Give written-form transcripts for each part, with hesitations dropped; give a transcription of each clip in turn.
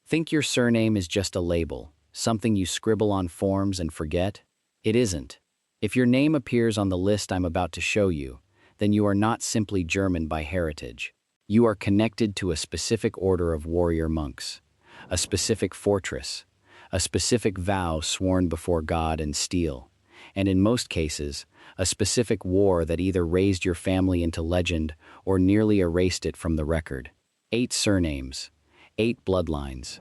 Think your surname is just a label, something you scribble on forms and forget? It isn't. If your name appears on the list I'm about to show you, then you are not simply German by heritage. You are connected to a specific order of warrior monks, a specific fortress, a specific vow sworn before God and steel, and in most cases, a specific war that either raised your family into legend or nearly erased it from the record. 8 surnames, 8 bloodlines,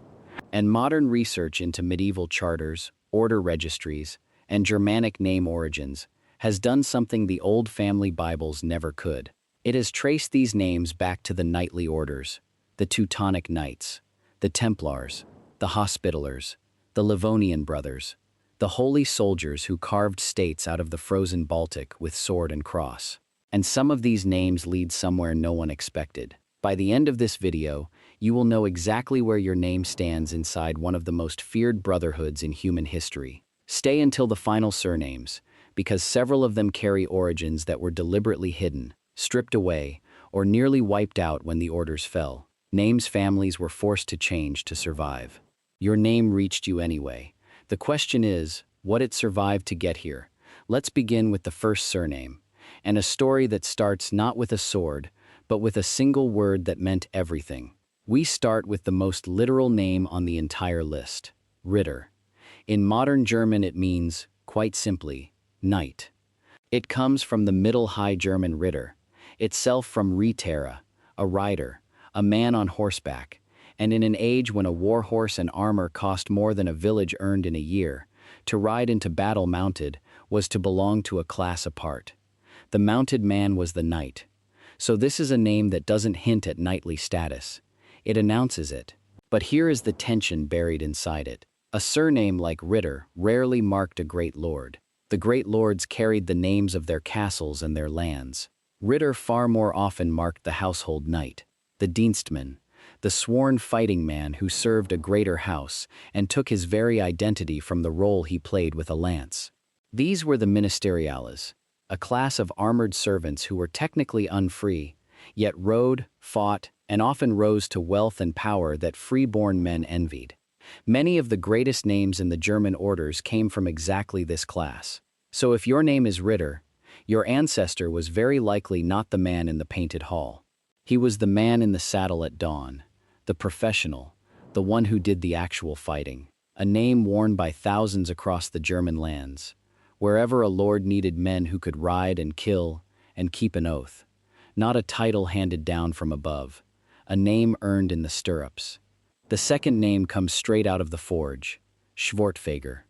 and modern research into medieval charters, order registries, and Germanic name origins has done something the old family Bibles never could. It has traced these names back to the knightly orders, the Teutonic Knights, the Templars, the Hospitallers, the Livonian brothers, the holy soldiers who carved states out of the frozen Baltic with sword and cross. And some of these names lead somewhere no one expected. By the end of this video, you will know exactly where your name stands inside one of the most feared brotherhoods in human history. Stay until the final surnames, because several of them carry origins that were deliberately hidden, stripped away, or nearly wiped out when the orders fell. Names families were forced to change to survive. Your name reached you anyway. The question is, what it survived to get here? Let's begin with the first surname, and a story that starts not with a sword, but with a single word that meant everything. We start with the most literal name on the entire list, Ritter. In modern German it means, quite simply, knight. It comes from the Middle High German Ritter, itself from Rittera, a rider, a man on horseback, and in an age when a war horse and armor cost more than a village earned in a year, to ride into battle mounted was to belong to a class apart. The mounted man was the knight. So this is a name that doesn't hint at knightly status. It announces it. But here is the tension buried inside it. A surname like Ritter rarely marked a great lord. The great lords carried the names of their castles and their lands. Ritter far more often marked the household knight, the Dienstmann, the sworn fighting man who served a greater house and took his very identity from the role he played with a lance. These were the ministeriales, a class of armored servants who were technically unfree, yet rode, fought, and often rose to wealth and power that free-born men envied. Many of the greatest names in the German orders came from exactly this class. So if your name is Ritter, your ancestor was very likely not the man in the painted hall. He was the man in the saddle at dawn, the professional, the one who did the actual fighting, a name worn by thousands across the German lands, wherever a lord needed men who could ride and kill and keep an oath, not a title handed down from above, a name earned in the stirrups. The second name comes straight out of the forge, Schwertfeger.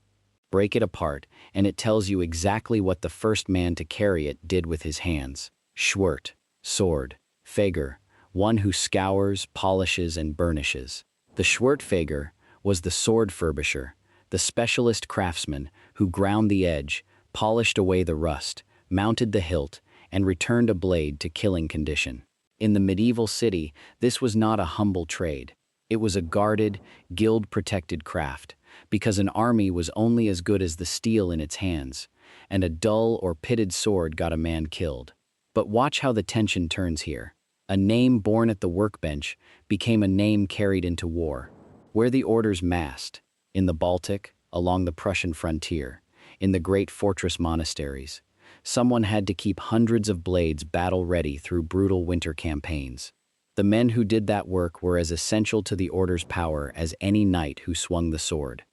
Break it apart, and it tells you exactly what the first man to carry it did with his hands. Schwert, sword. Feger, one who scours, polishes, and burnishes. The Schwertfeger was the sword furbisher, the specialist craftsman who ground the edge, polished away the rust, mounted the hilt, and returned a blade to killing condition. In the medieval city, this was not a humble trade. It was a guarded, guild-protected craft, because an army was only as good as the steel in its hands, and a dull or pitted sword got a man killed. But watch how the tension turns here. A name born at the workbench became a name carried into war, where the orders massed, in the Baltic, along the Prussian frontier, in the great fortress monasteries. Someone had to keep hundreds of blades battle-ready through brutal winter campaigns. The men who did that work were as essential to the order's power as any knight who swung the sword.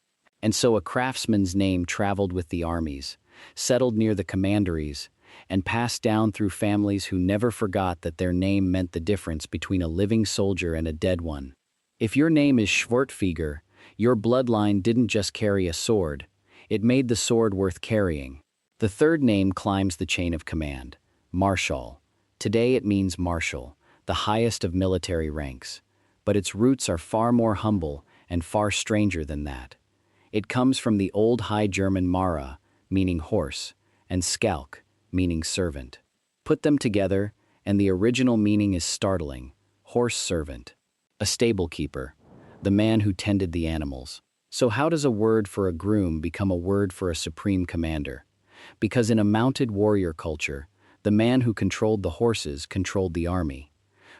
And so a craftsman's name traveled with the armies, settled near the commanderies, and passed down through families who never forgot that their name meant the difference between a living soldier and a dead one. If your name is Schwertfeger, your bloodline didn't just carry a sword, it made the sword worth carrying. The third name climbs the chain of command, Marschall. Today it means marshal, the highest of military ranks, but its roots are far more humble and far stranger than that. It comes from the old High German Mara, meaning horse, and Skalk, meaning servant. Put them together, and the original meaning is startling: horse servant, a stable keeper, the man who tended the animals. So how does a word for a groom become a word for a supreme commander? Because in a mounted warrior culture, the man who controlled the horses controlled the army.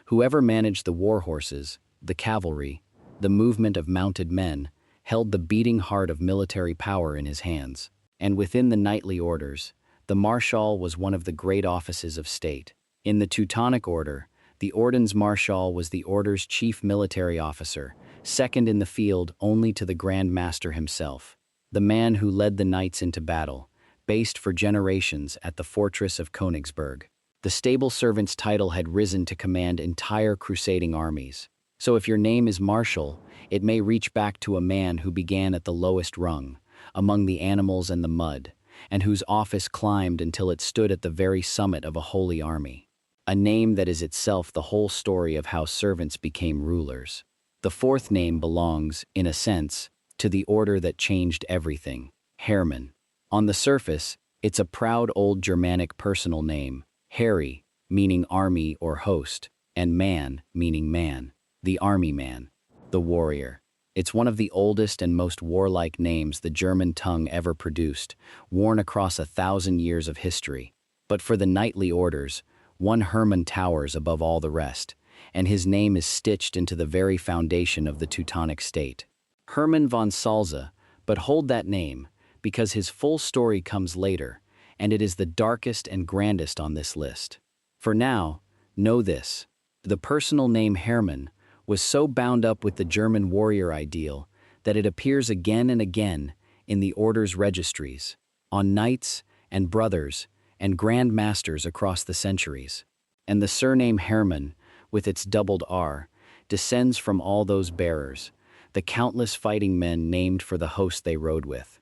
Whoever managed the war horses, the cavalry, the movement of mounted men, held the beating heart of military power in his hands. And within the knightly orders, the Marschall was one of the great offices of state. In the Teutonic Order, the Ordens Marschall was the order's chief military officer, second in the field only to the Grand Master himself, the man who led the knights into battle, based for generations at the fortress of Königsberg. The stable servant's title had risen to command entire crusading armies. So if your name is Marshal, it may reach back to a man who began at the lowest rung, among the animals and the mud, and whose office climbed until it stood at the very summit of a holy army. A name that is itself the whole story of how servants became rulers. The fourth name belongs, in a sense, to the order that changed everything, Hermann. On the surface, it's a proud old Germanic personal name, Heri, meaning army or host, and man, meaning man, the army man, the warrior. It's one of the oldest and most warlike names the German tongue ever produced, worn across 1,000 years of history. But for the knightly orders, one Hermann towers above all the rest, and his name is stitched into the very foundation of the Teutonic state. Hermann von Salza, but hold that name, because his full story comes later, and it is the darkest and grandest on this list. For now, know this: the personal name Hermann was so bound up with the German warrior ideal that it appears again and again in the order's registries, on knights and brothers and grand masters across the centuries. And the surname Hermann, with its doubled R, descends from all those bearers, the countless fighting men named for the host they rode with.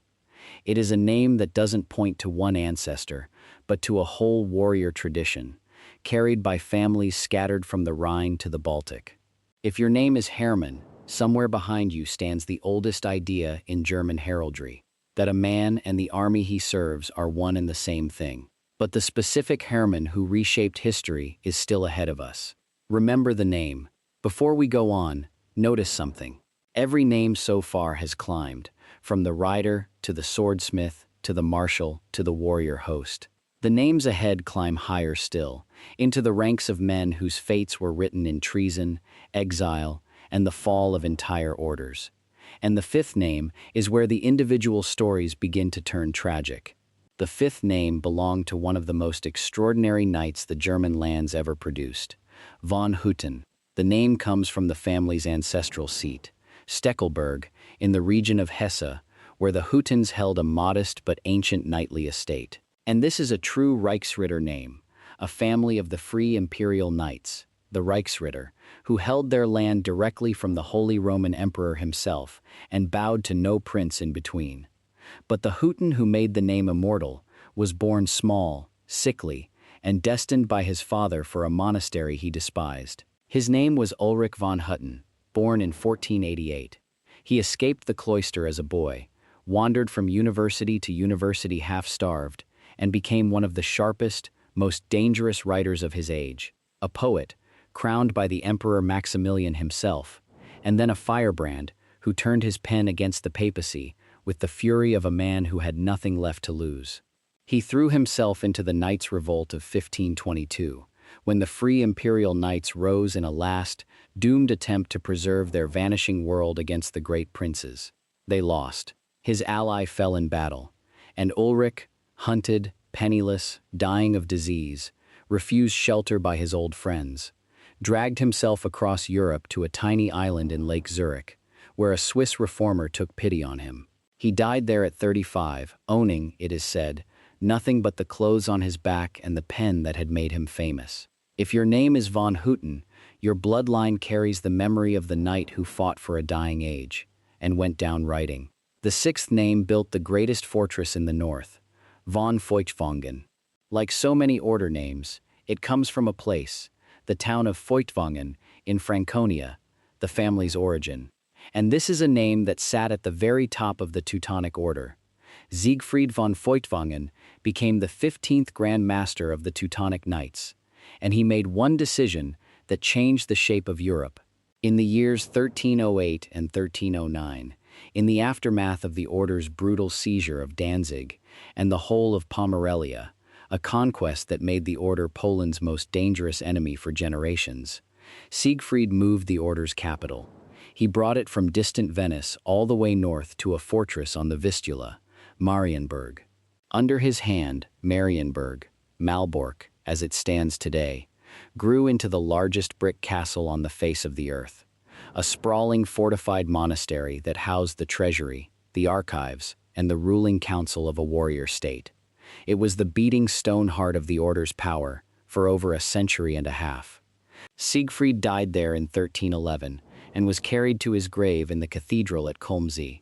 It is a name that doesn't point to one ancestor, but to a whole warrior tradition, carried by families scattered from the Rhine to the Baltic. If your name is Hermann, somewhere behind you stands the oldest idea in German heraldry, that a man and the army he serves are one and the same thing. But the specific Hermann who reshaped history is still ahead of us. Remember the name. Before we go on, notice something. Every name so far has climbed, from the rider to the swordsmith to the marshal to the warrior host. The names ahead climb higher still, into the ranks of men whose fates were written in treason, exile, and the fall of entire orders. And the fifth name is where the individual stories begin to turn tragic. The fifth name belonged to one of the most extraordinary knights the German lands ever produced, von Hutten. The name comes from the family's ancestral seat, Steckelberg, in the region of Hesse, where the Huttens held a modest but ancient knightly estate. And this is a true Reichsritter name, a family of the free imperial knights, the Reichsritter, who held their land directly from the Holy Roman Emperor himself and bowed to no prince in between. But the Hutten who made the name immortal was born small, sickly, and destined by his father for a monastery he despised. His name was Ulrich von Hutten, born in 1488. He escaped the cloister as a boy, wandered from university to university half-starved, and became one of the sharpest, most dangerous writers of his age, a poet, crowned by the Emperor Maximilian himself, and then a firebrand who turned his pen against the papacy with the fury of a man who had nothing left to lose. He threw himself into the Knights' Revolt of 1522, when the free imperial knights rose in a last, doomed attempt to preserve their vanishing world against the great princes. They lost. His ally fell in battle, and Ulrich, hunted, penniless, dying of disease, refused shelter by his old friends, dragged himself across Europe to a tiny island in Lake Zurich, where a Swiss reformer took pity on him. He died there at 35, owning, it is said, nothing but the clothes on his back and the pen that had made him famous. If your name is von Hutten, your bloodline carries the memory of the knight who fought for a dying age, and went down writing. The sixth name built the greatest fortress in the north, von Feuchtwangen. Like so many order names, it comes from a place, the town of Feuchtwangen in Franconia, the family's origin. And this is a name that sat at the very top of the Teutonic Order. Siegfried von Feuchtwangen became the 15th Grand Master of the Teutonic Knights, and he made one decision that changed the shape of Europe. In the years 1308 and 1309, in the aftermath of the Order's brutal seizure of Danzig and the whole of Pomerelia, a conquest that made the Order Poland's most dangerous enemy for generations, Siegfried moved the Order's capital. He brought it from distant Venice all the way north to a fortress on the Vistula, Marienburg. Under his hand, Marienburg, Malbork, as it stands today, grew into the largest brick castle on the face of the earth, a sprawling fortified monastery that housed the treasury, the archives, and the ruling council of a warrior state. It was the beating stone heart of the order's power for over a century and a half. Siegfried died there in 1311 and was carried to his grave in the cathedral at Kulmsee.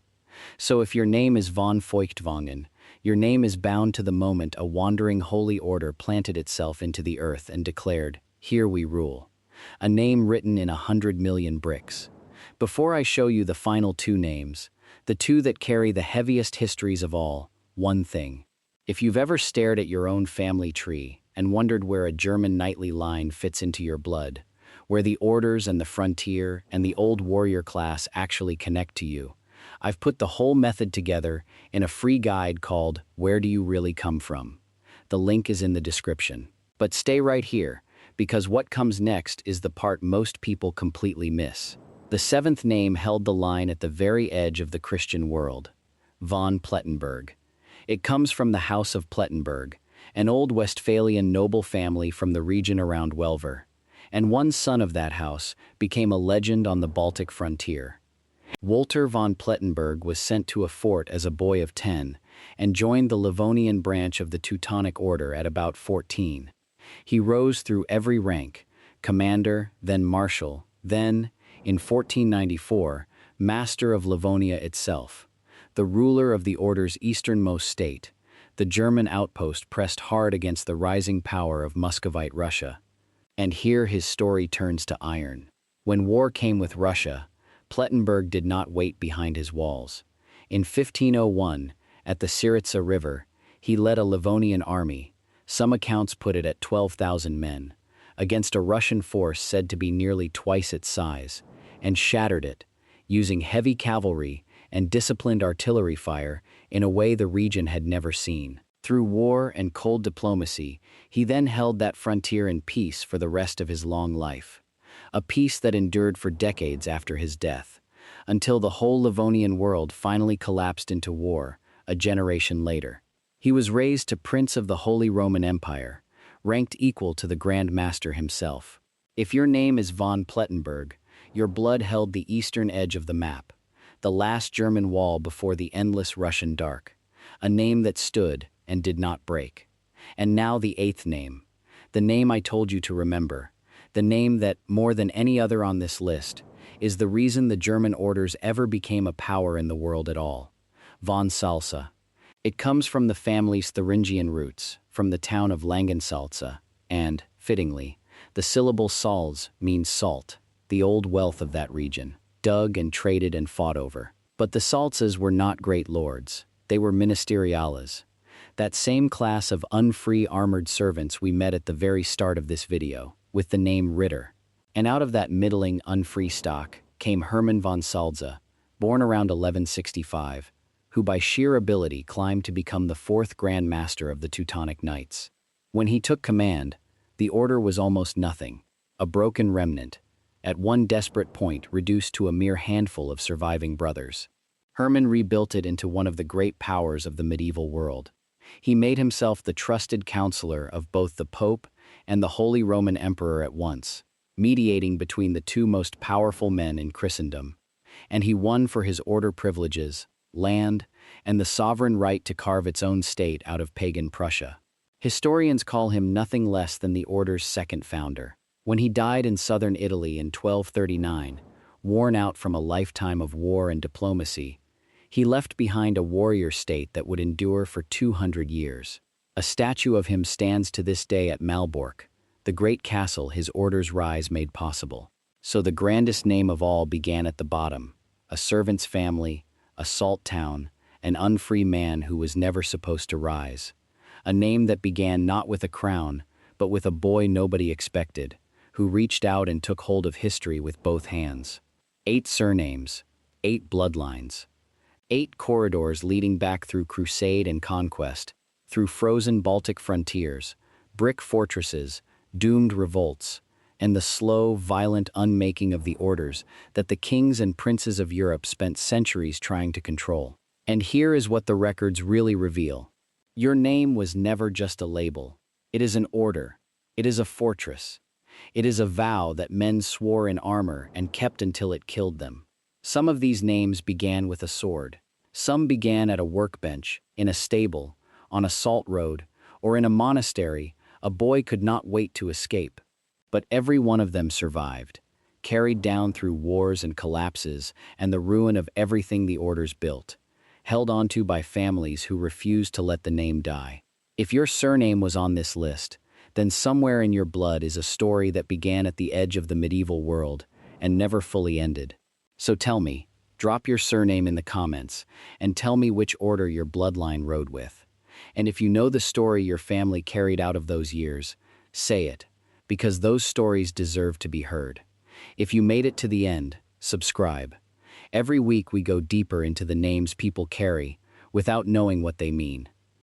So if your name is von Feuchtwangen, your name is bound to the moment a wandering holy order planted itself into the earth and declared, "Here we rule." A name written in 100 million bricks. Before I show you the final two names, the two that carry the heaviest histories of all, one thing. If you've ever stared at your own family tree and wondered where a German knightly line fits into your blood, where the orders and the frontier and the old warrior class actually connect to you, I've put the whole method together in a free guide called Where Do You Really Come From? The link is in the description. But stay right here, because what comes next is the part most people completely miss. The seventh name held the line at the very edge of the Christian world, von Plettenberg. It comes from the House of Plettenberg, an old Westphalian noble family from the region around Welver, and one son of that house became a legend on the Baltic frontier. Walter von Plettenberg was sent to a fort as a boy of 10 and joined the Livonian branch of the Teutonic Order at about 14. He rose through every rank, commander, then marshal, then, in 1494, master of Livonia itself, the ruler of the order's easternmost state. The German outpost pressed hard against the rising power of Muscovite Russia. And here his story turns to iron. When war came with Russia, Plettenberg did not wait behind his walls. In 1501, at the Syriza River, he led a Livonian army, some accounts put it at 12,000 men, against a Russian force said to be nearly twice its size, and shattered it, using heavy cavalry and disciplined artillery fire in a way the region had never seen. Through war and cold diplomacy, he then held that frontier in peace for the rest of his long life. A peace that endured for decades after his death, until the whole Livonian world finally collapsed into war, a generation later. He was raised to Prince of the Holy Roman Empire, ranked equal to the Grand Master himself. If your name is von Plettenberg, your blood held the eastern edge of the map, the last German wall before the endless Russian dark, a name that stood and did not break. And now the eighth name, the name I told you to remember, the name that, more than any other on this list, is the reason the German orders ever became a power in the world at all, von Salza. It comes from the family's Thuringian roots, from the town of Langensalza, and, fittingly, the syllable Salz means salt, the old wealth of that region, dug and traded and fought over. But the Salzas were not great lords, they were ministeriales, that same class of unfree armored servants we met at the very start of this video, with the name Ritter. And out of that middling, unfree stock came Hermann von Salza, born around 1165, who by sheer ability climbed to become the fourth Grand Master of the Teutonic Knights. When he took command, the order was almost nothing, a broken remnant, at one desperate point reduced to a mere handful of surviving brothers. Hermann rebuilt it into one of the great powers of the medieval world. He made himself the trusted counselor of both the Pope and the Holy Roman Emperor at once, mediating between the two most powerful men in Christendom. And he won for his order privileges, land, and the sovereign right to carve its own state out of pagan Prussia. Historians call him nothing less than the order's second founder. When he died in southern Italy in 1239, worn out from a lifetime of war and diplomacy, he left behind a warrior state that would endure for 200 years. A statue of him stands to this day at Malbork, the great castle his order's rise made possible. So the grandest name of all began at the bottom, a servant's family, a salt town, an unfree man who was never supposed to rise. A name that began not with a crown, but with a boy nobody expected, who reached out and took hold of history with both hands. 8 surnames, 8 bloodlines, 8 corridors leading back through crusade and conquest, through frozen Baltic frontiers, brick fortresses, doomed revolts, and the slow, violent unmaking of the orders that the kings and princes of Europe spent centuries trying to control. And here is what the records really reveal. Your name was never just a label. It is an order. It is a fortress. It is a vow that men swore in armor and kept until it killed them. Some of these names began with a sword. Some began at a workbench, in a stable, on a salt road, or in a monastery. A boy could not wait to escape. But every one of them survived, carried down through wars and collapses and the ruin of everything the orders built, held onto by families who refused to let the name die. If your surname was on this list, then somewhere in your blood is a story that began at the edge of the medieval world and never fully ended. So tell me, drop your surname in the comments and tell me which order your bloodline rode with. And if you know the story your family carried out of those years, say it, because those stories deserve to be heard. If you made it to the end, subscribe. Every week we go deeper into the names people carry without knowing what they mean.